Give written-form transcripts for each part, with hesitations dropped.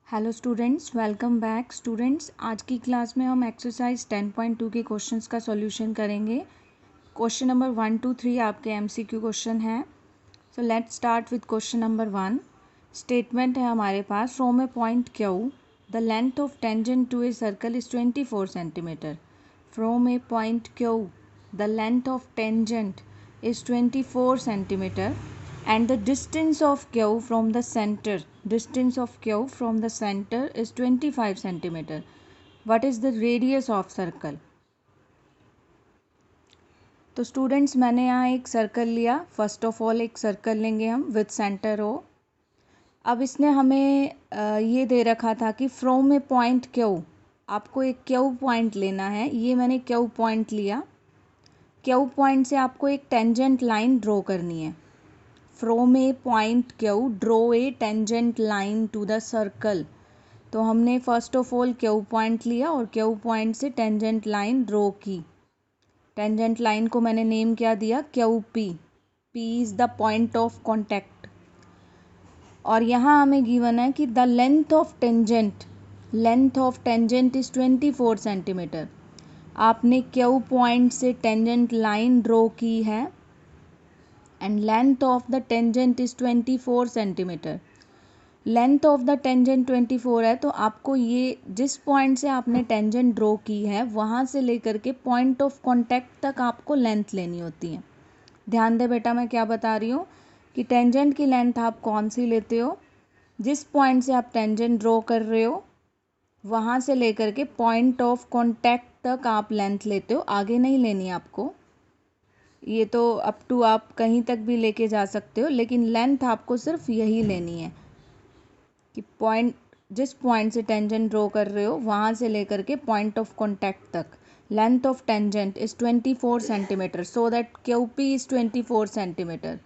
Hello students, welcome back. Students, आज की class में हम एक्सरसाइज 10.2 के क्वेश्चंस का सॉल्यूशन करेंगे। क्वेश्चन नंबर 1 2 3 आपके एमसीक्यू क्वेश्चन हैं। So let's start with question number 1। Statement है हमारे पास, from a point Q the length of tangent to a circle is 24 centimeter. From a point Q the length of tangent is 24 centimeter and the distance of Q from the center is 25 centimeter. What is the radius of circle? तो students, मैंने यहाँ एक circle लिया। First of all एक circle लेंगे हम with centre O. अब इसने हमें ये दे रखा था कि फ्रॉम ए पॉइंट क्यू, आपको एक क्यू पॉइंट लेना है। ये मैंने क्यू पॉइंट लिया। क्यू पॉइंट से आपको एक टेंजेंट लाइन ड्रॉ करनी है। From a point Q draw a tangent line to the circle. तो हमने first of all Q point लिया और क्यू पॉइंट से टेंजेंट लाइन ड्रॉ की। टेंजेंट लाइन को मैंने नेम क्या दिया? Q P. P is the point of contact. और यहाँ हमें गिवन है कि the length of tangent is 24 centimetre. आपने क्यू पॉइंट से टेंजेंट लाइन ड्रॉ की है and length of the tangent is 24 centimetre. Length of the tangent 24 है, तो आपको ये जिस पॉइंट से आपने टेंजेंट ड्रॉ की है वहाँ से लेकर के पॉइंट ऑफ कांटेक्ट तक आपको लेंथ लेनी होती है। ध्यान दे बेटा, मैं क्या बता रही हूँ कि टेंजेंट की लेंथ आप कौन सी लेते हो? जिस पॉइंट से आप टेंजेंट ड्रॉ कर रहे हो वहाँ से लेकर के पॉइंट ऑफ कांटेक्ट तक आप लेंथ लेते हो, आगे नहीं लेनी आपको। ये तो अप टू आप कहीं तक भी लेके जा सकते हो, लेकिन लेंथ आपको सिर्फ यही लेनी है कि जिस पॉइंट से टेंजेंट ड्रॉ कर रहे हो वहाँ से लेकर के पॉइंट ऑफ कांटेक्ट तक length of tangent is 24 centimetre, so that Q P is 24 centimetre.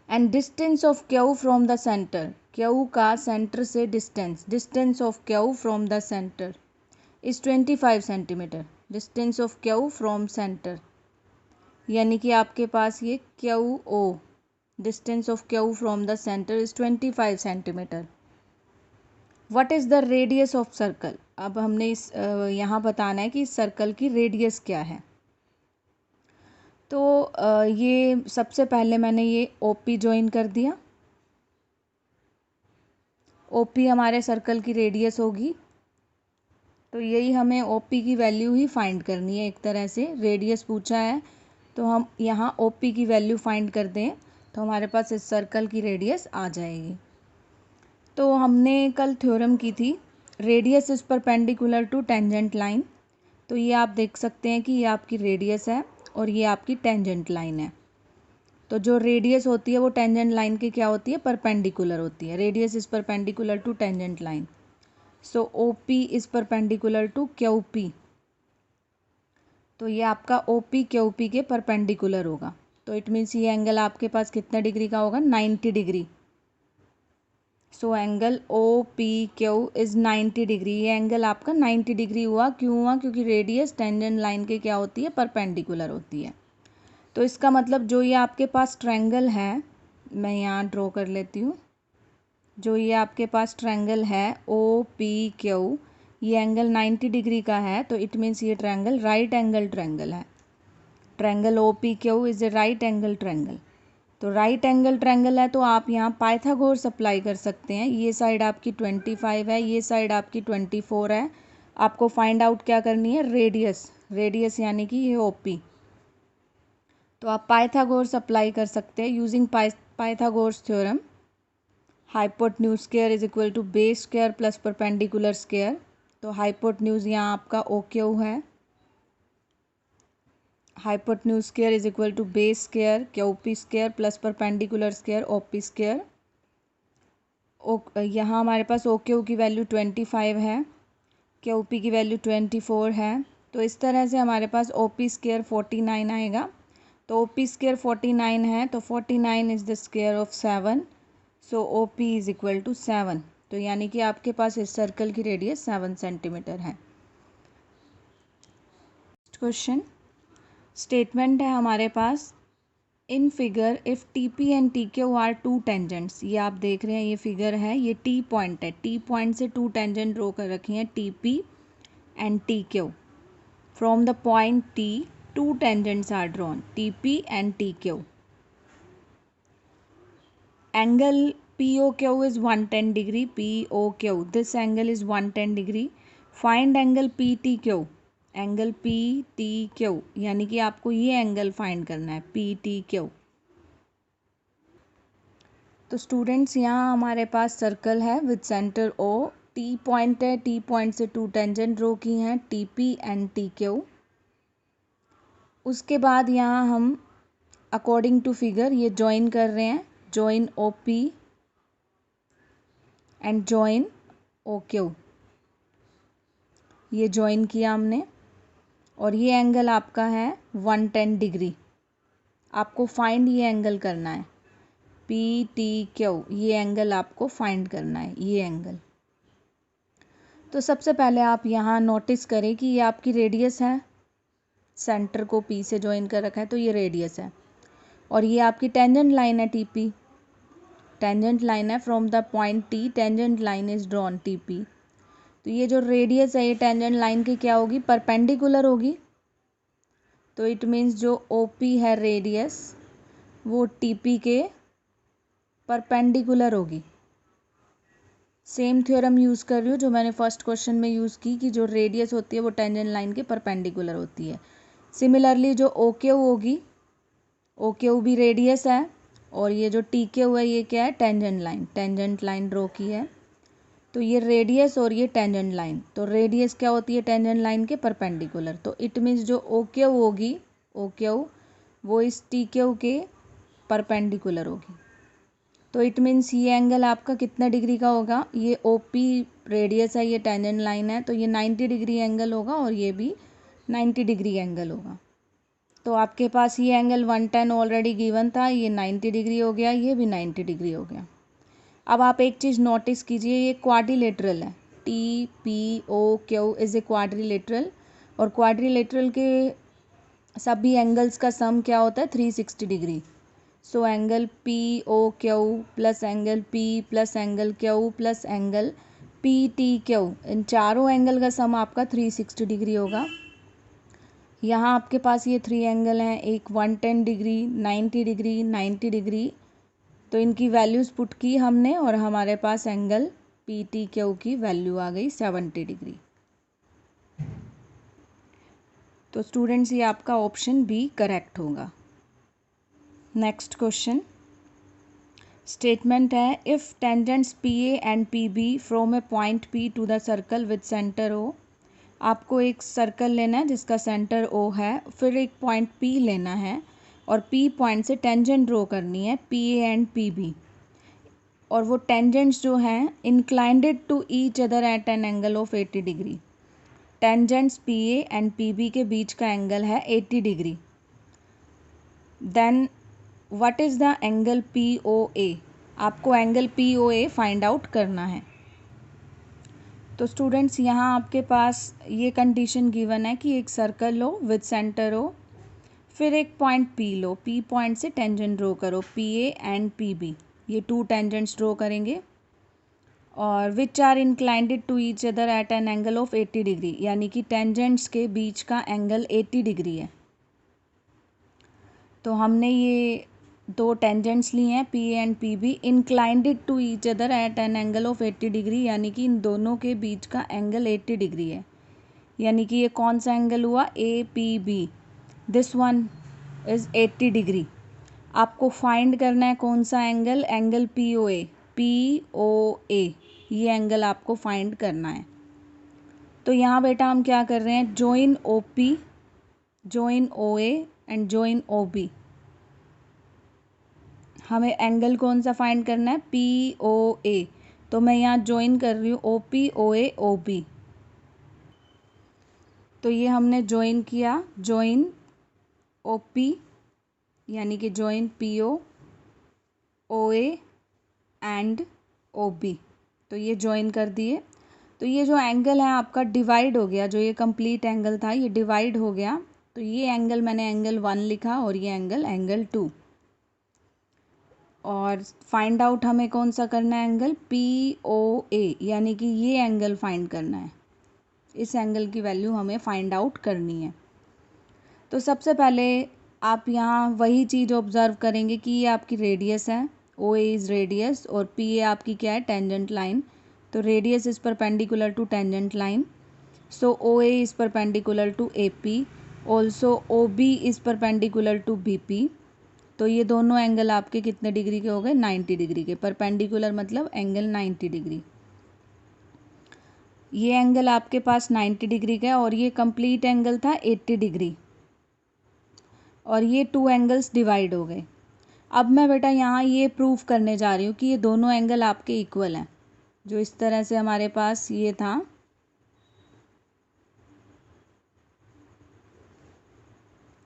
And distance of Q from the centre, Q का सेंटर से distance of Q from the centre is 25 centimetre. Distance of Q from centre, यानी कि आपके पास ये Q O, distance of Q from the centre is 25 centimetre. What is the radius of circle? अब हमने यहाँ बताना है कि इस सर्कल की रेडियस क्या है। तो ये सबसे पहले मैंने ये ओ पी ज्वाइन कर दिया। ओ पी हमारे सर्कल की रेडियस होगी, तो यही हमें ओ पी की वैल्यू ही फाइंड करनी है। एक तरह से रेडियस पूछा है तो हम यहाँ ओ पी की वैल्यू फाइंड कर दें तो हमारे पास इस सर्कल की रेडियस आ जाएगी। तो हमने कल थ्योरम की थी, radius is perpendicular to tangent line. तो ये आप देख सकते हैं कि ये आपकी रेडियस है और ये आपकी टेंजेंट लाइन है। तो जो रेडियस होती है वो टेंजेंट लाइन की क्या होती है? परपेंडिकुलर होती है। Radius is perpendicular to tangent line, so O P is perpendicular to Q P. तो ये आपका ओ पी क्यू पी के परपेंडिकुलर होगा। तो इट मीन्स ये एंगल आपके पास कितने डिग्री का होगा? 90 degree. So angle O P Q is 90 degree. ये एंगल आपका 90 डिग्री हुआ। क्यों हुआ? क्योंकि रेडियस टेंजेंट लाइन के क्या होती है? परपेंडिकुलर होती है। तो इसका मतलब जो ये आपके पास ट्रायंगल है, मैं यहाँ ड्रॉ कर लेती हूँ। जो ये आपके पास ट्रायंगल है ओ पी क्यू, ये एंगल 90 डिग्री का है, तो इट मीन्स ये ट्रायंगल राइट एंगल ट्रायंगल है। Triangle O P Q is a right angle triangle. तो राइट एंगल ट्रायंगल है तो आप यहाँ पाइथागोरस अप्लाई कर सकते हैं। ये साइड आपकी 25 है, ये साइड आपकी 24 है। आपको फाइंड आउट क्या करनी है? रेडियस यानी कि ये ओपी। तो आप पाइथागोरस अप्लाई कर सकते हैं using Pythagoras theorem. Hypotenuse square is equal to base square plus perpendicular square. तो हाइपोटेन्यूज यहाँ आपका ओ क्यू है। Hypotenuse square is equal to base square Q P square plus perpendicular square O P square. यहाँ हमारे पास O Q की value 25 है, Q P की value 24 है। तो इस तरह से हमारे पास ओ पी स्क्वायर 49 आएगा। तो ओ पी स्क्वायर 49 है, तो 49 is the square of 7, so O P is equal to 7। तो यानी कि आपके पास इस सर्कल की रेडियस 7 सेंटीमीटर है। क्वेश्चन स्टेटमेंट है हमारे पास, in figure if T P and T Q are two tangents, ये आप देख रहे हैं ये फिगर है, ये टी पॉइंट है, टी पॉइंट से टू टेंजेंट ड्रॉ कर रखी हैं T P and T Q. From the point T two tangents are drawn, T P and T Q. Angle POQ is 110 degree. POQ. This angle is 110 degree. Find angle PTQ. Angle PTQ. यानी कि आपको ये angle find करना है PTQ. तो students यहाँ हमारे पास circle है with centre O. T point है, T पॉइंट से टू टेंजेंट ड्रॉ की हैं TP एंड TQ. उसके बाद यहाँ हम अकॉर्डिंग टू फिगर ये ज्वाइन कर रहे हैं, join OP and join OQ. ये ज्वाइन किया हमने और ये एंगल आपका है 110 डिग्री. आपको फाइंड ये एंगल करना है PTQ. ये एंगल आपको फाइंड करना है, ये एंगल. तो सबसे पहले आप यहाँ नोटिस करें कि ये आपकी रेडियस है, सेंटर को P से ज्वाइन कर रखा है तो ये रेडियस है. और ये आपकी टेंजेंट लाइन है TP. टेंजेंट लाइन है from the point T, tangent line is drawn TP. तो ये जो रेडियस है ये टेंजेंट लाइन की क्या होगी, परपेंडिकुलर होगी. तो इट मीन्स जो OP है रेडियस वो TP के परपेंडिकुलर होगी. सेम थ्योरम यूज़ कर रही हूँ जो मैंने फर्स्ट क्वेश्चन में यूज़ की कि जो रेडियस होती है वो टेंजेंट लाइन के परपेंडिकुलर होती है. सिमिलरली जो OQ होगी, OQ भी रेडियस है और ये जो TQ है ये क्या है, टेंजेंट लाइन ड्रॉ की है. तो ये रेडियस और ये टेंजेंट लाइन, तो रेडियस क्या होती है टेंजेंट लाइन के परपेंडिकुलर. तो इट मीन्स जो OQ होगी, OQ वो इस TQ के परपेंडिकुलर होगी. तो इट मीन्स ये एंगल आपका कितना डिग्री का होगा, ये OP रेडियस है, ये टेंजेंट लाइन है, तो ये 90 डिग्री एंगल होगा और ये भी 90 डिग्री एंगल होगा. तो आपके पास ये एंगल 110 ऑलरेडी गिवन था, ये 90 डिग्री हो गया, ये भी 90 डिग्री हो गया. अब आप एक चीज़ नोटिस कीजिए, ये क्वाड्रिलेटरल है, TPOQ इज़ ए क्वाड्रिलेटरल. और क्वाड्रिलेटरल के सभी एंगल्स का सम क्या होता है, 360 degree. So angle POQ plus angle P plus angle Q plus angle PTQ, इन चारों एंगल का सम आपका 360 डिग्री होगा. यहाँ आपके पास ये 3 एंगल हैं, एक 110 डिग्री, 90 डिग्री, 90 डिग्री. तो इनकी वैल्यूज़ पुट की हमने और हमारे पास एंगल PTQ की वैल्यू आ गई 70 डिग्री. तो स्टूडेंट्स ये आपका ऑप्शन बी करेक्ट होगा. नेक्स्ट क्वेश्चन स्टेटमेंट है if tangents PA and PB from a point P to the circle with centre O. आपको एक सर्कल लेना है जिसका सेंटर O है, फिर एक पॉइंट P लेना है और P पॉइंट से टेंजेंट ड्रॉ करनी है PA एंड PB. और वो टेंजेंट्स जो हैं inclined to each other at an angle of 80 degree. Tangents PA and PB के बीच का एंगल है 80 degree. Then what is the angle POA. आपको एंगल POA फाइंड आउट करना है. तो स्टूडेंट्स यहाँ आपके पास ये कंडीशन गिवन है कि एक सर्कल लो विद सेंटर हो, फिर एक पॉइंट P लो, P पॉइंट से टेंजेंट ड्रॉ करो PA एंड PB. ये टू टेंजेंट्स ड्रॉ करेंगे और which are inclined to each other at an angle of 80 degree, यानी कि टेंजेंट्स के बीच का एंगल 80 डिग्री है. तो हमने ये दो टेंजेंट्स लिए हैं PA and PB inclined to each other at an angle of 80 degree, यानी कि इन दोनों के बीच का एंगल 80 डिग्री है. यानी कि ये कौन सा एंगल हुआ, APB. This one is 80 degree. आपको फाइंड करना है कौन सा एंगल, एंगल POA. ये एंगल आपको फाइंड करना है. तो यहाँ बेटा हम क्या कर रहे हैं, join OP, join OA and join OB. हमें एंगल कौन सा फाइंड करना है, POA. तो मैं यहाँ जॉइन कर रही हूँ OP OA OB. तो ये हमने जॉइन किया, जॉइन OP यानी कि join PO OA and OB. तो ये जॉइन कर दिए. तो ये जो एंगल है आपका डिवाइड हो गया, जो ये कंप्लीट एंगल था ये डिवाइड हो गया. तो ये एंगल मैंने एंगल 1 लिखा और ये एंगल 2. और फाइंड आउट हमें कौन सा करना है एंगल POA, यानी कि ये एंगल फाइंड करना है। इस एंगल की वैल्यू हमें फाइंड आउट करनी है। तो सबसे पहले आप यहाँ वही चीज़ ऑब्जर्व करेंगे कि ये आपकी रेडियस है, OA इज़ रेडियस, और PA आपकी क्या है, टेंजेंट लाइन। तो radius is perpendicular to tangent line, so OA is perpendicular to AP, also OB is perpendicular to BP। तो ये दोनों एंगल आपके कितने डिग्री के हो गए, 90 डिग्री के। परपेंडिकुलर मतलब एंगल 90 डिग्री। ये एंगल आपके पास 90 डिग्री का है और ये कंप्लीट एंगल था 80 डिग्री, और ये टू एंगल्स डिवाइड हो गए। अब मैं बेटा यहाँ ये प्रूफ करने जा रही हूँ कि ये दोनों एंगल आपके इक्वल हैं। जो इस तरह से हमारे पास ये था,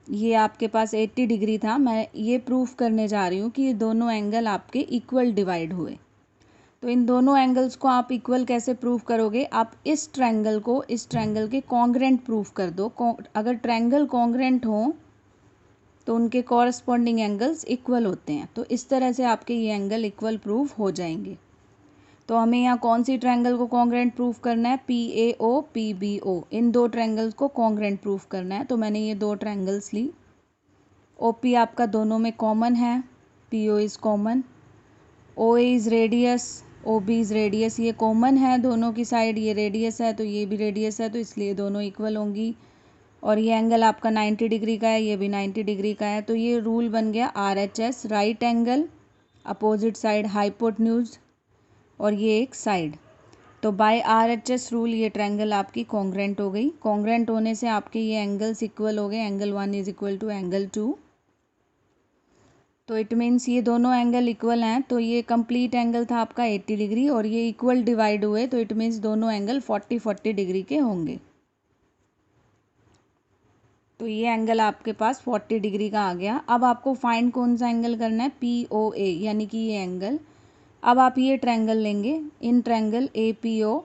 ये आपके पास 80 डिग्री था, मैं ये प्रूफ करने जा रही हूँ कि ये दोनों एंगल आपके इक्वल डिवाइड हुए। तो इन दोनों एंगल्स को आप इक्वल कैसे प्रूफ करोगे, आप इस ट्रायंगल को इस ट्रायंगल के कॉन्ग्रेंट प्रूफ कर दो। अगर ट्रायंगल कॉन्ग्रेंट हो तो उनके कॉरस्पॉन्डिंग एंगल्स इक्वल होते हैं। तो इस तरह से आपके ये एंगल इक्वल प्रूफ हो जाएंगे। तो हमें यहाँ कौन सी ट्रायंगल को कॉन्ग्रेंट प्रूफ करना है, PAO PBO, इन दो ट्रायंगल्स को कॉन्ग्रेंट प्रूफ करना है। तो मैंने ये दो ट्रायंगल्स ली। OP आपका दोनों में कॉमन है, PO is common, OA is radius, OB is radius, ये कॉमन है दोनों की साइड, ये रेडियस है तो ये भी रेडियस है, तो इसलिए दोनों इक्वल होंगी। और ये एंगल आपका 90 डिग्री का है, ये भी 90 डिग्री का है। तो ये रूल बन गया RHS, right angle, opposite side hypotenuse, और ये एक साइड। तो बाय RHS रूल ये ट्रायंगल आपकी कॉन्ग्रेंट हो गई। कॉन्ग्रेंट होने से आपके ये एंगल्स इक्वल हो गए, angle 1 is equal to angle 2। तो इट मीन्स ये दोनों एंगल इक्वल हैं। तो ये कंप्लीट एंगल था आपका 80 डिग्री और ये इक्वल डिवाइड हुए, तो इट मीन्स दोनों एंगल 40 डिग्री के होंगे। तो ये एंगल आपके पास 40 डिग्री का आ गया। अब आपको फाइंड कौन सा एंगल करना है, POA, यानी कि ये एंगल। अब आप ये ट्रायंगल लेंगे, in triangle APO,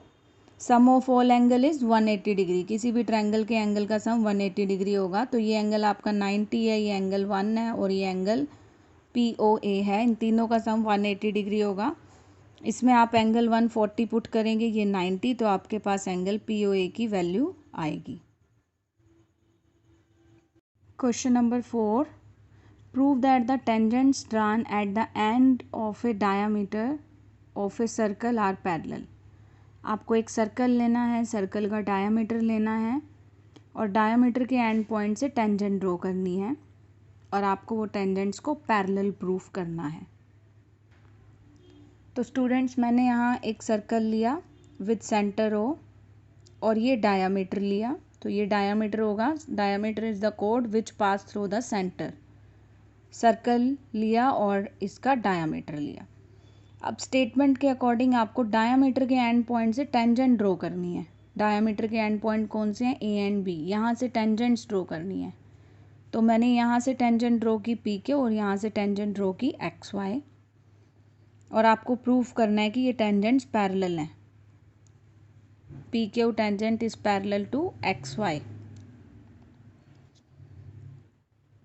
sum of all angle is 180 degree. किसी भी ट्रायंगल के एंगल का सम 180 डिग्री होगा। तो ये एंगल आपका 90 है, ये एंगल 1 है और ये एंगल POA है। इन तीनों का सम 180 डिग्री होगा। इसमें आप एंगल 140 पुट करेंगे, ये 90, तो आपके पास एंगल POA की वैल्यू आएगी। Question number 4, prove that the tangents drawn at the end of a diameter of a circle are parallel. आपको एक सर्कल लेना है, सर्कल का डायामीटर लेना है और डायामीटर के एंड पॉइंट से टेंजेंट ड्रॉ करनी है और आपको वो टेंजेंट्स को पैरेलल प्रूफ करना है। तो स्टूडेंट्स, मैंने यहाँ एक सर्कल लिया विद सेंटर O और ये डायामीटर लिया। तो ये डायामीटर होगा, diameter is the code which pass through the centre. Circle लिया और इसका डायामीटर लिया। अब स्टेटमेंट के अकॉर्डिंग आपको डायामीटर के एंड पॉइंट से टेंजेंट ड्रॉ करनी है। डायामीटर के एंड पॉइंट कौन से हैं, A एंड B, यहाँ से टेंजेंट्स ड्रॉ करनी है। तो मैंने यहाँ से टेंजेंट ड्रॉ की PK और यहाँ से टेंजेंट ड्रॉ की XY, और आपको प्रूफ करना है कि ये टेंजेंट्स पैरेलल हैं। PQ tangent is parallel to XY।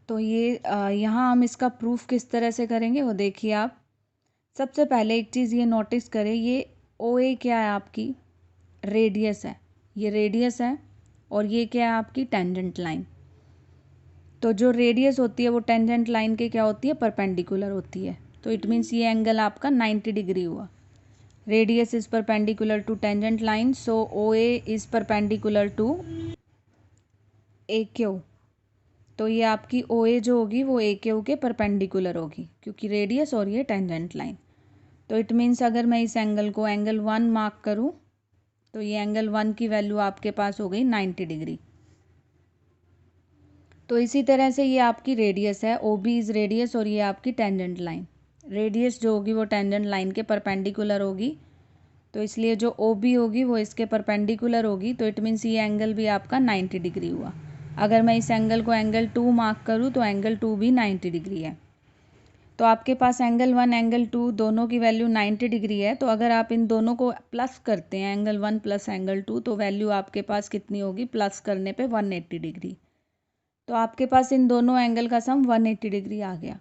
तो ये यहाँ हम इसका प्रूफ किस तरह से करेंगे वो देखिए आप। सबसे पहले एक चीज़ ये नोटिस करें, ये OA क्या है, आपकी रेडियस है, ये रेडियस है और ये क्या है, आपकी टेंजेंट लाइन। तो जो रेडियस होती है वो टेंजेंट लाइन के क्या होती है, परपेंडिकुलर होती है। तो इट मीन्स ये एंगल आपका 90 डिग्री हुआ। Radius is perpendicular to tangent line, so OA is perpendicular to AQ। तो ये आपकी OA जो होगी वो AQ के परपेंडिकुलर होगी, क्योंकि रेडियस और ये टेंजेंट लाइन। तो इट मीन्स अगर मैं इस एंगल को एंगल 1 मार्क करूँ तो ये एंगल 1 की वैल्यू आपके पास हो गई 90 डिग्री। तो इसी तरह से ये आपकी रेडियस है, OB इज़ रेडियस और ये आपकी टेंजेंट लाइन। रेडियस जो होगी वो टेंजेंट लाइन के परपेंडिकुलर होगी, तो इसलिए जो OB होगी वो इसके परपेंडिकुलर होगी। तो इट मीन्स ये एंगल भी आपका 90 डिग्री हुआ। अगर मैं इस एंगल को एंगल 2 मार्क करूँ तो एंगल 2 भी 90 डिग्री है। तो आपके पास एंगल 1 एंगल 2 दोनों की वैल्यू 90 डिग्री है। तो अगर आप इन दोनों को प्लस करते हैं, एंगल 1 प्लस एंगल 2, तो वैल्यू आपके पास कितनी होगी, प्लस करने पे 180 डिग्री। तो आपके पास इन दोनों एंगल का सम 180 डिग्री आ गया।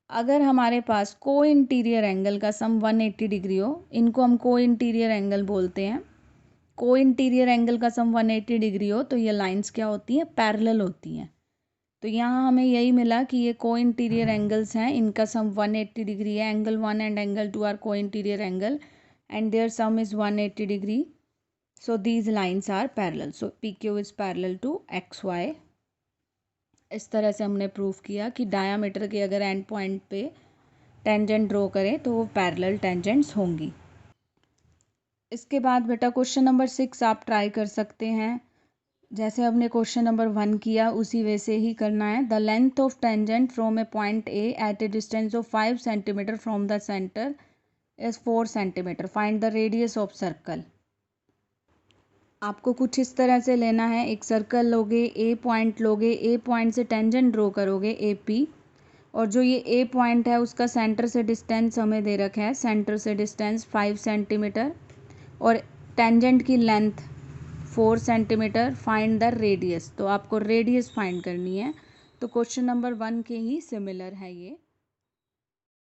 अगर हमारे पास को इंटीरियर एंगल का सम 180 डिग्री हो, इनको हम को इंटीरियर एंगल बोलते हैं। को इंटीरियर एंगल का सम 180 डिग्री हो तो ये लाइंस क्या होती हैं, पैरेलल होती हैं। तो यहाँ हमें यही मिला कि ये को इंटीरियर एंगल्स हैं, इनका सम 180 डिग्री है। Angle 1 and angle 2 are co interior angle and their sum is 180 degree. So these lines are parallel. So P Q is parallel to X Y. इस तरह से हमने प्रूव किया कि डायामीटर के अगर एंड पॉइंट पे टेंजेंट ड्रॉ करें तो वो पैरेलल टेंजेंट्स होंगी। इसके बाद बेटा क्वेश्चन नंबर 6 आप ट्राई कर सकते हैं। जैसे हमने क्वेश्चन नंबर 1 किया उसी वैसे ही करना है। The length of tangent from a point A at a distance of 5 centimetre from the centre is 4 centimetre. Find the radius of circle. आपको कुछ इस तरह से लेना है, एक सर्कल लोगे, ए पॉइंट लोगे, ए पॉइंट से टेंजेंट ड्रॉ करोगे ए पी, और जो ये ए पॉइंट है उसका सेंटर से डिस्टेंस हमें दे रखा है, सेंटर से डिस्टेंस 5 सेंटीमीटर और टेंजेंट की length 4 centimetre. Find the radius. तो आपको रेडियस फाइंड करनी है। तो क्वेश्चन नंबर 1 के ही सिमिलर है ये।